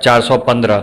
415,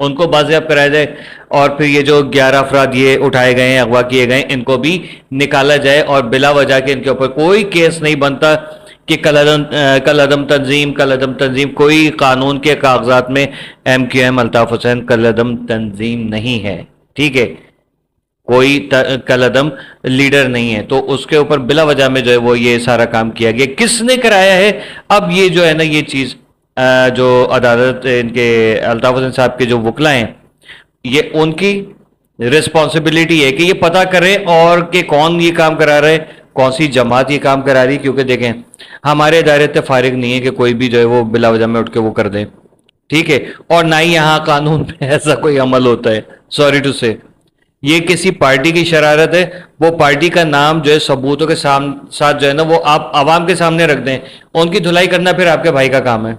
ان کو بازیاب کرایا جائے، اور پھر یہ جو 11 افراد یہ اٹھائے گئے ہیں، اغوا کیے گئے ہیں، ان کو بھی نکالا جائے، اور بلا وجہ کے ان کے اوپر کوئی کیس نہیں بنتا کہ کل عدم تنظیم کوئی قانون کے کاغذات میں M Q M Altaf Hussain کل عدم تنظیم نہیں ہے، ٹھیک ہے، کوئی کل عدم لیڈر نہیں ہے، تو اس کے اوپر بلا وجہ میں جو ہے وہ یہ سارا کام کیا گیا، کس نے کرایا ہے؟ اب یہ جو ہے نا یہ چیز جو عدالت ان کے الطاف حسین صاحب کے جو وکلا ہیں، یہ ان کی ریسپانسبلٹی ہے کہ یہ پتہ کریں اور کہ کون یہ کام کرا رہے، کون سی جماعت یہ کام کرا رہی، کیونکہ دیکھیں ہمارے ادارے تے فارغ نہیں ہے کہ کوئی بھی جو ہے وہ بلا وجہ میں اٹھ کے وہ کر دے، ٹھیک ہے، اور نہ ہی یہاں قانون میں ایسا کوئی عمل ہوتا ہے، سوری ٹو سے، یہ کسی پارٹی کی شرارت ہے، وہ پارٹی کا نام جو ہے ثبوتوں کے ساتھ جو ہے نا وہ آپ عوام کے سامنے رکھ دیں، ان کی دھلائی کرنا پھر آپ کے بھائی کا کام ہے،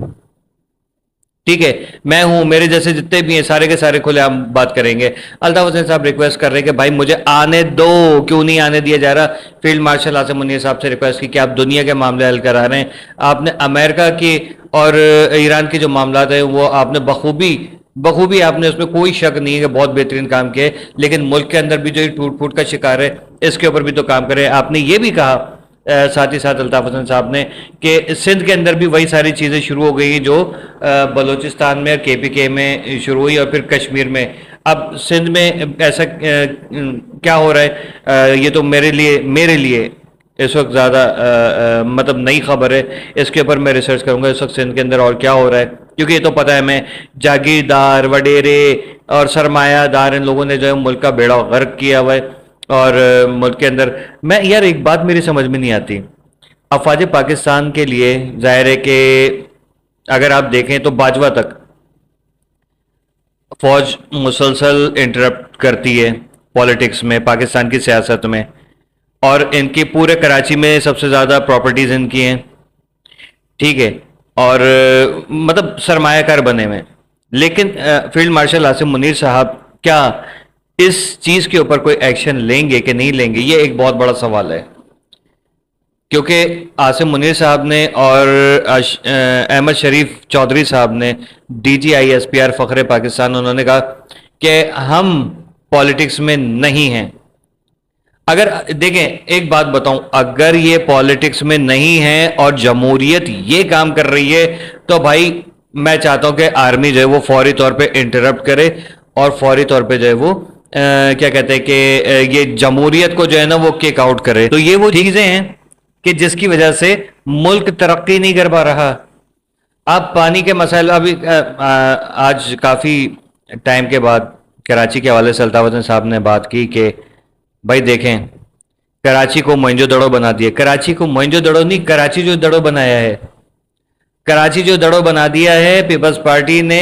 ٹھیک ہے، میں ہوں، میرے جیسے جتنے بھی ہیں سارے کے سارے کھلے ہم بات کریں گے۔ الطاف حسین صاحب ریکویسٹ کر رہے ہیں کہ بھائی مجھے آنے دو، کیوں نہیں آنے دیا جا رہا؟ فیلڈ مارشل عاصم منیر صاحب سے ریکویسٹ کی کہ آپ دنیا کے معاملے حل کرا رہے ہیں، آپ نے امریکہ کی اور ایران کے جو معاملات ہیں وہ آپ نے بخوبی آپ نے اس میں کوئی شک نہیں ہے کہ بہت بہترین کام کیے، لیکن ملک کے اندر بھی جو ٹوٹ پھوٹ کا شکار ہے اس کے اوپر بھی تو کام کرے۔ آپ نے یہ بھی کہا ساتھ ہی ساتھ الطاف حسین صاحب نے کہ سندھ کے اندر بھی وہی ساری چیزیں شروع ہو گئی جو بلوچستان میں اور کے پی کے میں شروع ہوئی اور پھر کشمیر میں، اب سندھ میں ایسا کیا ہو رہا ہے؟ یہ تو میرے لیے اس وقت زیادہ مطلب نئی خبر ہے، اس کے اوپر میں ریسرچ کروں گا اس وقت سندھ کے اندر اور کیا ہو رہا ہے، کیونکہ یہ تو پتہ ہے میں جاگیردار وڈیرے اور سرمایہ دار ان لوگوں نے جو ہے ملک کا بیڑا غرق کیا ہوا ہے، اور ملک کے اندر میں یار ایک بات میری سمجھ میں نہیں آتی، افواج پاکستان کے لیے ظاہر ہے کہ اگر آپ دیکھیں تو باجوہ تک فوج مسلسل انٹرپٹ کرتی ہے پالیٹکس میں، پاکستان کی سیاست میں، اور ان کی پورے کراچی میں سب سے زیادہ پراپرٹیز ان کی ہیں، ٹھیک ہے، اور مطلب سرمایہ کار بنے ہوئے، لیکن فیلڈ مارشل عاصم منیر صاحب کیا اس چیز کے اوپر کوئی ایکشن لیں گے کہ نہیں لیں گے؟ یہ ایک بہت بڑا سوال ہے، کیونکہ عاصم منیر صاحب نے اور احمد شریف چودھری صاحب نے D G I S P R فخر پاکستان، انہوں نے کہا کہ ہم پالیٹکس میں نہیں ہیں۔ اگر دیکھیں ایک بات بتاؤں، اگر یہ پالیٹکس میں نہیں ہے اور جمہوریت یہ کام کر رہی ہے تو بھائی میں چاہتا ہوں کہ آرمی جو ہے وہ فوری طور پہ انٹرپٹ کرے اور فوری طور پہ جو ہے وہ کیا کہتے ہیں کہ یہ جمہوریت کو جو ہے نا وہ کیک آؤٹ کرے۔ تو یہ وہ چیزیں ہیں کہ جس کی وجہ سے ملک ترقی نہیں کر پا رہا۔ آپ پانی کے مسائل، ابھی آج کافی ٹائم کے بعد کراچی کے حوالے سے الطاف حسین صاحب نے بات کی کہ بھائی دیکھیں کراچی کو موئنجو دڑو بنا دیا، کراچی کو موئنجو دڑو نہیں، کراچی جو دڑو بنایا ہے، کراچی جو دڑو بنا دیا ہے پیپلز پارٹی نے،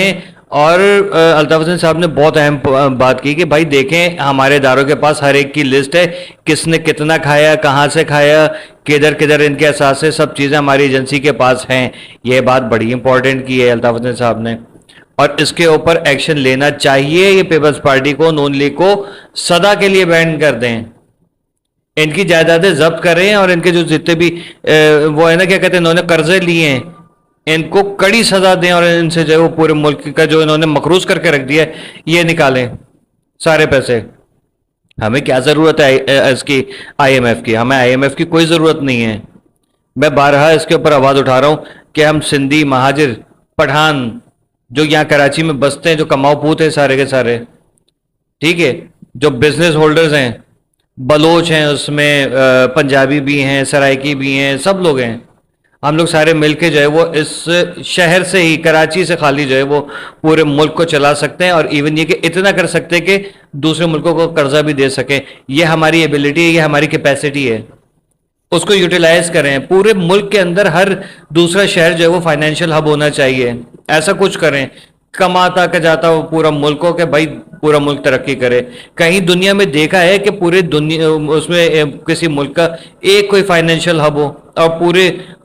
اور الطاف حسین صاحب نے بہت اہم بات کی کہ بھائی دیکھیں ہمارے اداروں کے پاس ہر ایک کی لسٹ ہے، کس نے کتنا کھایا، کہاں سے کھایا، کدھر کدھر ان کے اثاثے، سب چیزیں ہماری ایجنسی کے پاس ہیں۔ یہ بات بڑی امپورٹنٹ کی ہے الطاف حسین صاحب نے، اور اس کے اوپر ایکشن لینا چاہیے۔ یہ پیپلز پارٹی کو، نون لیگ کو سدا کے لیے بین کر دیں، ان کی جائیدادیں ضبط کریں، اور ان کے جو جتنے بھی وہ ہے نا کیا کہتے ہیں انہوں نے قرضے لیے ہیں ان کو کڑی سزا دیں، اور ان سے جو ہے وہ پورے ملک کا جو انہوں نے مقروض کر کے رکھ دیا ہے یہ نکالیں سارے پیسے۔ ہمیں کیا ضرورت ہے اس کی آئی ایم ایف کی؟ ہمیں آئی ایم ایف کی کوئی ضرورت نہیں ہے۔ میں بارہا اس کے اوپر آواز اٹھا رہا ہوں کہ ہم سندھی، مہاجر، پٹھان جو یہاں کراچی میں بستے ہیں، جو کماؤ پوت ہیں سارے کے سارے، ٹھیک ہے، جو بزنس ہولڈرز ہیں، بلوچ ہیں، اس میں پنجابی بھی ہیں، سرائکی بھی ہیں، سب لوگ ہیں، ہم لوگ سارے مل کے جو ہے وہ اس شہر سے ہی، کراچی سے خالی جو ہے وہ پورے ملک کو چلا سکتے ہیں، اور ایون یہ کہ اتنا کر سکتے کہ دوسرے ملکوں کو قرضہ بھی دے سکیں۔ یہ ہماری ایبلٹی ہے، یہ ہماری کیپیسٹی ہے، اس کو یوٹیلائز کریں۔ پورے ملک کے اندر ہر دوسرا شہر جو ہے وہ فائنینشیل ہب ہونا چاہیے، ایسا کچھ کریں، کماتا کہ جاتا وہ پورا ملک ہو کہ بھائی پورا ملک ترقی کرے۔ کہیں دنیا میں دیکھا ہے کہ پورے دنیا اس میں کسی ملک کا ایک کوئی فائنینشیل ہب ہو اور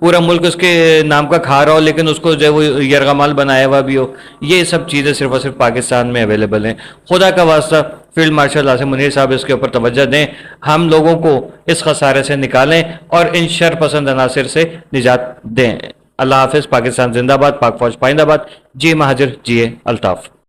پورا ملک اس کے نام کا کھا رہا ہو، لیکن اس کو جو ہے وہ یرغمال بنایا ہوا بھی ہو؟ یہ سب چیزیں صرف اور صرف پاکستان میں اویلیبل ہیں۔ خدا کا واسطہ فیلڈ مارشل عاصم منیر صاحب اس کے اوپر توجہ دیں، ہم لوگوں کو اس خسارے سے نکالیں اور ان شر پسند عناصر سے نجات دیں۔ اللہ حافظ۔ پاکستان زندہ باد، پاک فوج پائندہ باد۔ جی مہاجر، جی الطاف۔